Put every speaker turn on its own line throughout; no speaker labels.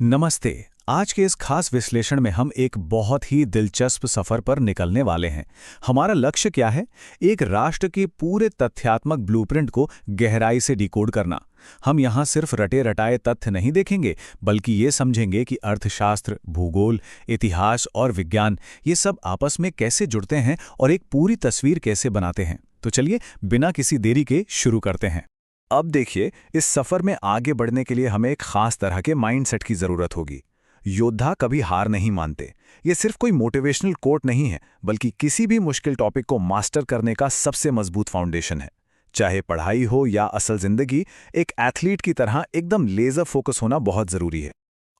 नमस्ते। आज के इस खास विश्लेषण में हम एक बहुत ही दिलचस्प सफर पर निकलने वाले हैं। हमारा लक्ष्य क्या है? एक राष्ट्र के पूरे तथ्यात्मक ब्लूप्रिंट को गहराई से डिकोड करना। हम यहाँ सिर्फ रटे रटाए तथ्य नहीं देखेंगे, बल्कि ये समझेंगे कि अर्थशास्त्र, भूगोल, इतिहास और विज्ञान ये सब आपस में कैसे जुड़ते हैं और एक पूरी तस्वीर कैसे बनाते हैं। तो चलिए बिना किसी देरी के शुरू करते हैं। अब देखिए, इस सफर में आगे बढ़ने के लिए हमें एक खास तरह के माइंडसेट की जरूरत होगी। योद्धा कभी हार नहीं मानते। ये सिर्फ कोई मोटिवेशनल कोट नहीं है, बल्कि किसी भी मुश्किल टॉपिक को मास्टर करने का सबसे मजबूत फाउंडेशन है। चाहे पढ़ाई हो या असल जिंदगी, एक एथलीट की तरह एकदम लेजर फोकस होना बहुत जरूरी है।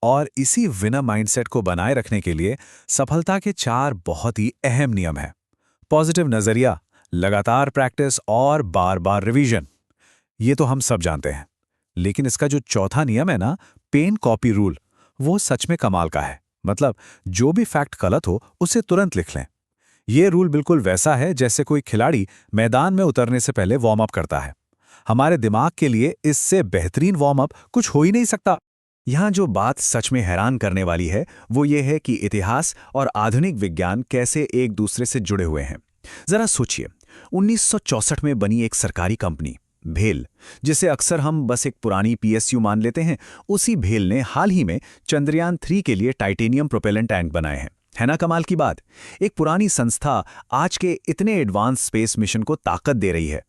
और इसी विनर माइंडसेट को बनाए रखने के लिए सफलता के 4 बहुत ही अहम नियम हैं। पॉजिटिव नजरिया, लगातार प्रैक्टिस और बार बार रिवीजन। ये तो हम सब जानते हैं। लेकिन इसका जो चौथा नियम है ना, पेन कॉपी रूल, वो सच में कमाल का है। मतलब जो भी फैक्ट गलत हो उसे तुरंत लिख लें। ये रूल बिल्कुल वैसा है जैसे कोई खिलाड़ी मैदान में उतरने से पहले वार्म अप करता है। हमारे दिमाग के लिए इससे बेहतरीन वार्म अप कुछ हो ही नहीं सकता। यहाँ जो बात सच में हैरान करने वाली है वो ये है कि इतिहास और आधुनिक विज्ञान कैसे एक दूसरे से जुड़े हुए हैं। जरा सोचिए, 1964 में बनी एक सरकारी कंपनी भेल, जिसे अक्सर हम बस एक पुरानी पीएसयू मान लेते हैं, उसी भेल ने हाल ही में चंद्रयान 3 के लिए टाइटेनियम प्रोपेलेंट टैंक बनाए हैं। है ना कमाल की बात? एक पुरानी संस्था आज के इतने एडवांस स्पेस मिशन को ताकत दे रही है।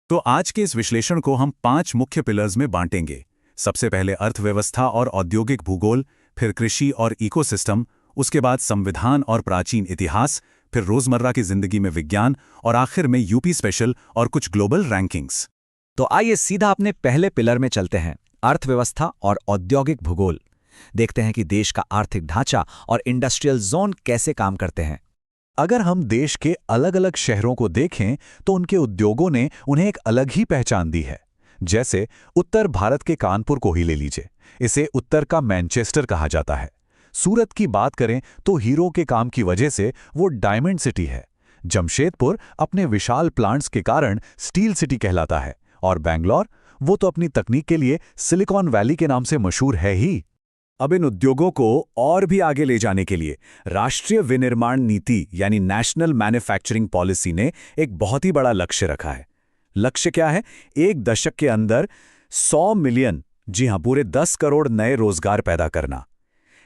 तो आज के इस विश्लेषण को हम 5 मुख्य पिलर्स में बांटेंगे। सबसे पहले अर्थव्यवस्था और औद्योगिक भूगोल, फिर कृषि और इकोसिस्टम, उसके बाद संविधान और प्राचीन इतिहास, फिर रोजमर्रा की जिंदगी में विज्ञान और आखिर में यूपी स्पेशल और कुछ ग्लोबल रैंकिंग्स।
तो आइए सीधा अपने पहले पिलर में चलते हैं, अर्थव्यवस्था और औद्योगिक भूगोल। देखते हैं कि देश का आर्थिक ढांचा और इंडस्ट्रियल जोन कैसे काम करते हैं।
अगर हम देश के अलग अलग शहरों को देखें तो उनके उद्योगों ने उन्हें एक अलग ही पहचान दी है। जैसे उत्तर भारत के कानपुर को ही ले लीजिए, इसे उत्तर का मैनचेस्टर कहा जाता है। सूरत की बात करें तो हीरो के काम की वजह से वो डायमंड सिटी है। जमशेदपुर अपने विशाल प्लांट्स के कारण स्टील सिटी कहलाता है। और बेंगलोर, वो तो अपनी तकनीक के लिए सिलिकॉन वैली के नाम से मशहूर है ही। अब इन उद्योगों को और भी आगे ले जाने के लिए राष्ट्रीय विनिर्माण नीति यानी नेशनल मैन्युफैक्चरिंग पॉलिसी ने एक बहुत ही बड़ा लक्ष्य रखा है। लक्ष्य क्या है? एक दशक के अंदर 100 मिलियन, जी हां, पूरे 10 करोड़ नए रोजगार पैदा करना।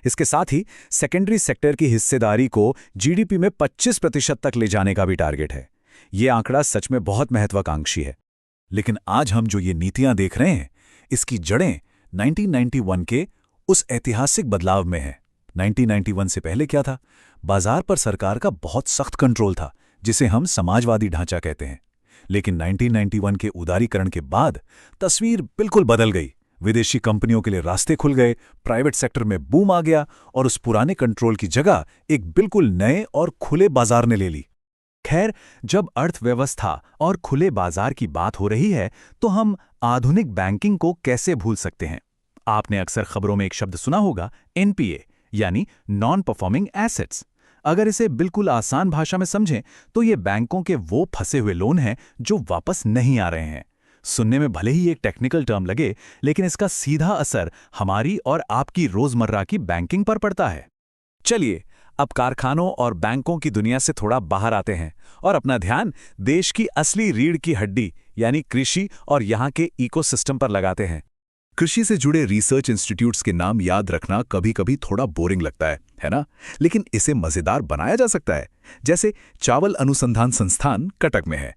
इसके साथ ही सेकेंडरी सेक्टर की हिस्सेदारी को जीडीपी में 25% तक ले जाने का भी टारगेट है। ये आंकड़ा सच में बहुत महत्वाकांक्षी है। लेकिन आज हम जो ये नीतियां देख रहे हैं, इसकी जड़ें 1991 के उस ऐतिहासिक बदलाव में है। 1991 से पहले क्या था? बाजार पर सरकार का बहुत सख्त कंट्रोल था, जिसे हम समाजवादी ढांचा कहते हैं। लेकिन 1991 के उदारीकरण के बाद तस्वीर बिल्कुल बदल गई। विदेशी कंपनियों के लिए रास्ते खुल गए, प्राइवेट सेक्टर में बूम आ गया और उस पुराने कंट्रोल की जगह एक बिल्कुल नए और खुले बाजार ने ले ली। खैर, जब अर्थव्यवस्था और खुले बाजार की बात हो रही है तो हम आधुनिक बैंकिंग को कैसे भूल सकते हैं? आपने अक्सर खबरों में एक शब्द सुना होगा, एनपीए, यानी नॉन परफॉर्मिंग एसेट्स। अगर इसे बिल्कुल आसान भाषा में समझें तो ये बैंकों के वो फंसे हुए लोन हैं जो वापस नहीं आ रहे हैं। सुनने में भले ही एक टेक्निकल टर्म लगे, लेकिन इसका सीधा असर हमारी और आपकी रोजमर्रा की बैंकिंग पर पड़ता है। चलिए अब कारखानों और बैंकों की दुनिया से थोड़ा बाहर आते हैं और अपना ध्यान देश की असली रीढ़ की हड्डी यानी कृषि और यहाँ के इकोसिस्टम पर लगाते हैं। कृषि से जुड़े रिसर्च इंस्टीट्यूट्स के नाम याद रखना कभी कभी थोड़ा बोरिंग लगता है ना? लेकिन इसे मजेदार बनाया जा सकता है। जैसे चावल अनुसंधान संस्थान कटक में है।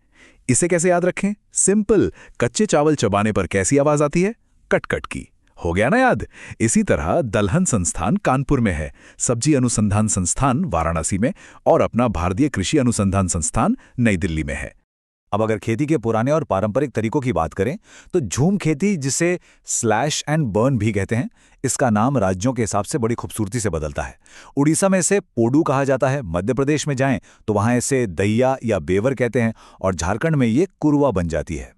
इसे कैसे याद रखें? सिंपल, कच्चे चावल चबाने पर कैसी आवाज आती है? कट कट की। हो गया ना याद? इसी तरह दलहन संस्थान कानपुर में है, सब्जी अनुसंधान संस्थान वाराणसी में और अपना भारतीय कृषि अनुसंधान संस्थान नई दिल्ली में है। अब अगर खेती के पुराने और पारंपरिक तरीकों की बात करें तो झूम खेती, जिसे स्लैश एंड बर्न भी कहते हैं, इसका नाम राज्यों के हिसाब से बड़ी खूबसूरती से बदलता है। उड़ीसा में इसे पोडू कहा जाता है, मध्य प्रदेश में जाएं तो वहां इसे दैया या बेवर कहते हैं और झारखंड में ये कुरवा बन जाती है।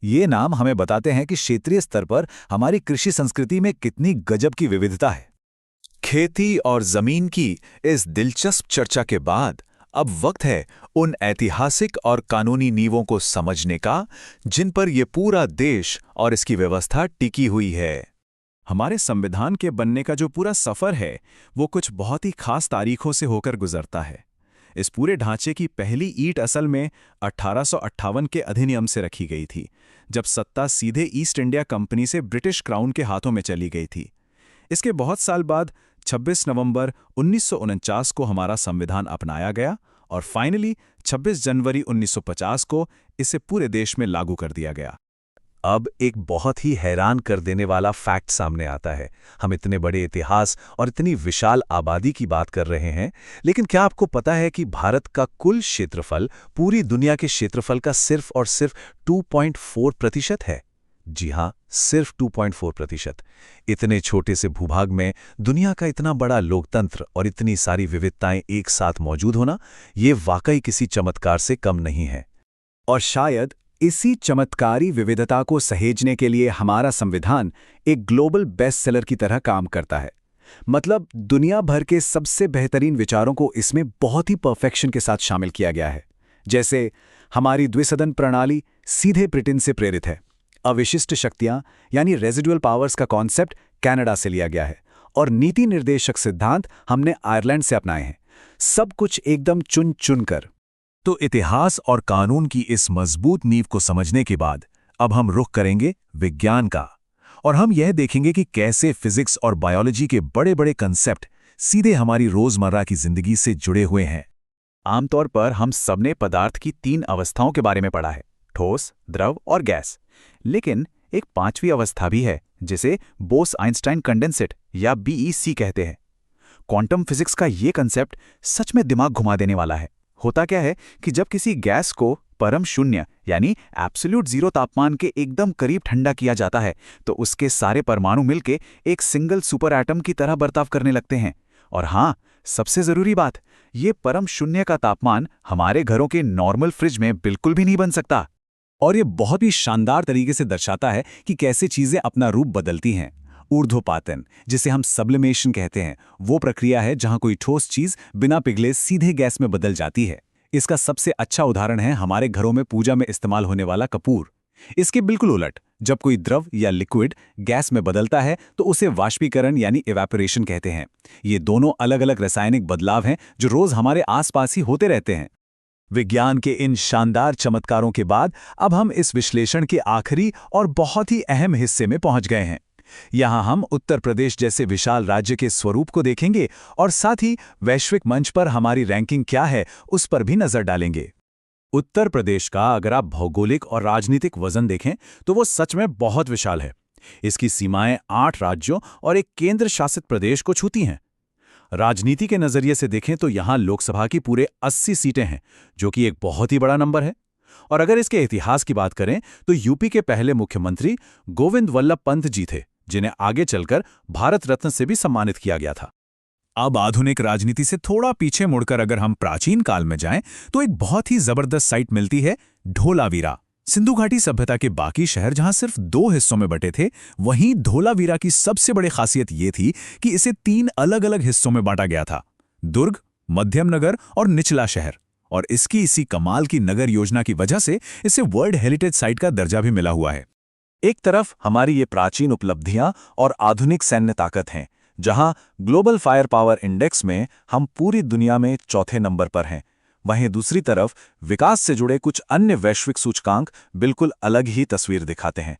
ये नाम हमें बताते हैं कि क्षेत्रीय स्तर पर हमारी कृषि संस्कृति में कितनी गजब की विविधता है। खेती और जमीन की इस दिलचस्प चर्चा के बाद अब वक्त है उन ऐतिहासिक और कानूनी नींवों को समझने का जिन पर यह पूरा देश और इसकी व्यवस्था टिकी हुई है।
हमारे संविधान के बनने का जो पूरा सफ़र है वो कुछ बहुत ही खास तारीखों से होकर गुजरता है। इस पूरे ढांचे की पहली ईंट असल में 1858 के अधिनियम से रखी गई थी, जब सत्ता सीधे ईस्ट इंडिया कंपनी से ब्रिटिश क्राउन के हाथों में चली गई थी। इसके बहुत साल बाद 26 नवंबर 1949 को हमारा संविधान अपनाया गया और फाइनली 26 जनवरी 1950 को इसे पूरे देश में लागू कर दिया गया।
अब एक बहुत ही हैरान कर देने वाला फैक्ट सामने आता है। हम इतने बड़े इतिहास और इतनी विशाल आबादी की बात कर रहे हैं, लेकिन क्या आपको पता है कि भारत का कुल क्षेत्रफल पूरी दुनिया के क्षेत्रफल का सिर्फ और सिर्फ 2.4% है? जी हाँ, सिर्फ 2.4%। इतने छोटे से भूभाग में दुनिया का इतना बड़ा लोकतंत्र और इतनी सारी विविधताएं एक साथ मौजूद होना, ये वाकई किसी चमत्कार से कम नहीं है।
और शायद इसी चमत्कारी विविधता को सहेजने के लिए हमारा संविधान एक ग्लोबल बेस्ट सेलर की तरह काम करता है। मतलब दुनिया भर के सबसे बेहतरीन विचारों को इसमें बहुत ही परफेक्शन के साथ शामिल किया गया है। जैसे हमारी द्विसदन प्रणाली सीधे ब्रिटेन से प्रेरित है। अविशिष्ट शक्तियां यानी रेजिडुअल पावर्स का कॉन्सेप्ट कनाडा से लिया गया है और नीति निर्देशक सिद्धांत हमने आयरलैंड से अपनाए हैं। सब कुछ एकदम चुन चुन कर।
तो इतिहास और कानून की इस मजबूत नींव को समझने के बाद अब हम रुख करेंगे विज्ञान का, और हम यह देखेंगे कि कैसे फिजिक्स और बायोलॉजी के बड़े बड़े कंसेप्ट सीधे हमारी रोजमर्रा की जिंदगी से जुड़े हुए हैं।
आमतौर पर हम सबने पदार्थ की 3 अवस्थाओं के बारे में पढ़ा है, ठोस, द्रव और गैस। लेकिन एक 5वीं अवस्था भी है जिसे बोस-आइंस्टाइन कंडेंसेट या BEC कहते हैं। क्वांटम फिजिक्स का ये कंसेप्ट सच में दिमाग घुमा देने वाला है। होता क्या है कि जब किसी गैस को परम शून्य यानी एब्सोल्यूट जीरो तापमान के एकदम करीब ठंडा किया जाता है तो उसके सारे परमाणु मिलके एक सिंगल सुपर एटम की तरह बर्ताव करने लगते हैं। और हाँ, सबसे जरूरी बात, ये परम शून्य का तापमान हमारे घरों के नॉर्मल फ्रिज में बिल्कुल भी नहीं बन सकता।
और ये बहुत ही शानदार तरीके से दर्शाता है कि कैसे चीजें अपना रूप बदलती हैं। ऊर्ध्वपातन, जिसे हम सब्लिमेशन कहते हैं, वो प्रक्रिया है जहां कोई ठोस चीज बिना पिघले सीधे गैस में बदल जाती है। इसका सबसे अच्छा उदाहरण है हमारे घरों में पूजा में इस्तेमाल होने वाला कपूर। इसके बिल्कुल उलट, जब कोई द्रव या लिक्विड गैस में बदलता है तो उसे वाष्पीकरण यानी इवेपोरेशन कहते हैं। ये दोनों अलग अलग रासायनिक बदलाव हैं जो रोज हमारे आसपास ही होते रहते हैं।
विज्ञान के इन शानदार चमत्कारों के बाद अब हम इस विश्लेषण के आखिरी और बहुत ही अहम हिस्से में पहुंच गए हैं। यहां हम उत्तर प्रदेश जैसे विशाल राज्य के स्वरूप को देखेंगे और साथ ही वैश्विक मंच पर हमारी रैंकिंग क्या है उस पर भी नजर डालेंगे।
उत्तर प्रदेश का अगर आप भौगोलिक और राजनीतिक वजन देखें तो वो सच में बहुत विशाल है। इसकी सीमाएं 8 राज्यों और एक केंद्र शासित प्रदेश को छूती हैं। राजनीति के नजरिए से देखें तो यहां लोकसभा की पूरे 80 सीटें हैं, जो कि एक बहुत ही बड़ा नंबर है। और अगर इसके इतिहास की बात करें तो यूपी के पहले मुख्यमंत्री गोविंद वल्लभ पंत जी थे, जिन्हें आगे चलकर भारत रत्न से भी सम्मानित किया गया था।
अब आधुनिक राजनीति से थोड़ा पीछे मुड़कर अगर हम प्राचीन काल में जाएं तो एक बहुत ही जबरदस्त साइट मिलती है, धोलावीरा। सिंधु घाटी सभ्यता के बाकी शहर जहां सिर्फ 2 हिस्सों में बटे थे, वहीं धोलावीरा की सबसे बड़ी खासियत ये थी कि इसे 3 अलग अलग हिस्सों में बांटा गया था: दुर्ग, मध्यम नगर और निचला शहर। और इसकी इसी कमाल की नगर योजना की वजह से इसे वर्ल्ड हेरिटेज साइट का दर्जा भी मिला हुआ है। एक तरफ हमारी ये प्राचीन उपलब्धियां और आधुनिक सैन्य ताकत हैं, जहां ग्लोबल फायर पावर इंडेक्स में हम पूरी दुनिया में चौथे नंबर पर हैं। वहीं दूसरी तरफ विकास से जुड़े कुछ अन्य वैश्विक सूचकांक बिल्कुल अलग ही तस्वीर दिखाते हैं।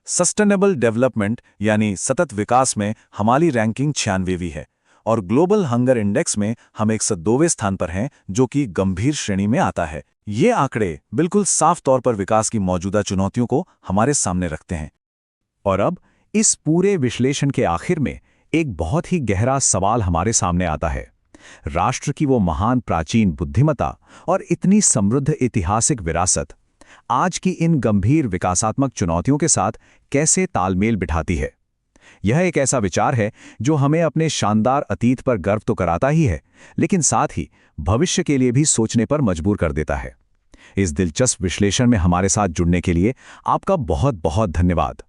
सस्टेनेबल डेवलपमेंट यानी सतत विकास में हमारी रैंकिंग 96वीं है और ग्लोबल हंगर इंडेक्स में हम 102वें स्थान पर हैं, जो कि गंभीर श्रेणी में आता है। ये आंकड़े बिल्कुल साफ तौर पर विकास की मौजूदा चुनौतियों को हमारे सामने रखते हैं।
और अब इस पूरे विश्लेषण के आखिर में एक बहुत ही गहरा सवाल हमारे सामने आता है। राष्ट्र की वो महान प्राचीन बुद्धिमत्ता और इतनी समृद्ध ऐतिहासिक विरासत आज की इन गंभीर विकासात्मक चुनौतियों के साथ कैसे तालमेल बिठाती है? यह एक ऐसा विचार है जो हमें अपने शानदार अतीत पर गर्व तो कराता ही है, लेकिन साथ ही भविष्य के लिए भी सोचने पर मजबूर कर देता है। इस दिलचस्प विश्लेषण में हमारे साथ जुड़ने के लिए आपका बहुत बहुत धन्यवाद।